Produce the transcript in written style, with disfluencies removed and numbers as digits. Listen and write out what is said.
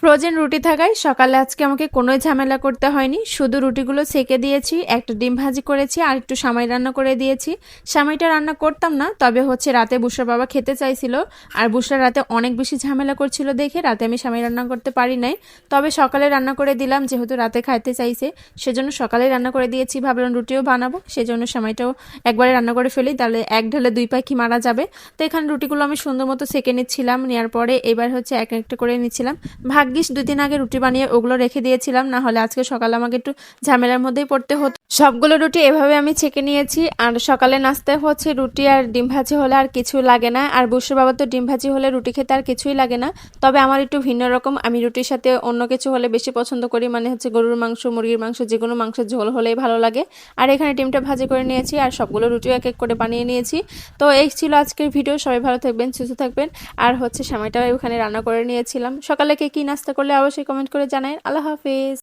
Frozen রুটি থাকায় সকালে আজকে আমাকে কোনোই ঝামেলা করতে হয়নি। শুধু রুটিগুলো সেঁকে দিয়েছি, একটা ডিম ভাজি করেছি আর একটু সেমাই রান্না করে দিয়েছি। সেমাইটা রান্না করতাম না, তবে রাতে বুশরার বাবা খেতে চাইছিল আর বুশরা রাতে অনেক বেশি ঝামেলা করছিল দেখে রাতে আমি সেমাই রান্না করতে পারি নাই। তবে সকালে রান্না করে দিলাম, যেহেতু রাতে খাইতে চাইছে সেজন্য সকালে রান্না করে দিয়েছি। ভাবলাম রুটিও বানাবো, সেজন্য সেমাইটাও একবারে রান্না করে ফেলি, তাহলে এক ঢালে দুই পাখি মারা যাবে। তো এখানে রুটিগুলো আমি সুন্দর মতো সেঁকে নিচ্ছিলাম, নেওয়ার পরে এবার এক একটা করে নিচ্ছিলাম। ভাগ্যিস 2 দিন আগে রুটি বানিয়ে ওগুলো রেখে দিয়েছিলাম, না হলে আজকে সকালে আমাকে একটু ঝামেলার মধ্যেই পড়তে হতো। সবগুলো রুটি এভাবে আমি ছেঁকে নিয়েছি। আর সকালে নাস্তায় রুটি আর ডিম ভাজি হলে আর কিছু লাগে না, আর বুসুর বাবা তো ডিম ভাজি হলে রুটি খেতে আর কিছুই লাগে না। তবে আমার একটু ভিন্ন রকম, আমি রুটির সাথে অন্য কিছু হলে বেশি পছন্দ করি, মানে গরুর মাংস, মুরগির মাংস, যে কোনো মাংসের ঝোল হলেই ভালো লাগে। আর এখানে ডিমটা ভাজি করে নিয়েছি আর সবগুলো রুটিও এক এক করে বানিয়ে নিয়েছি। তো এই ছিল আজকের ভিডিও। সবাই ভালো থাকবেন, সুস্থ থাকবেন। আর সেমাইটা ওখানে রান্না করে নিয়েছিলাম। সকালে কে কি নাস্তা করলে অবশ্যই কমেন্ট করে জানাই। আল্লাহ হাফিজ।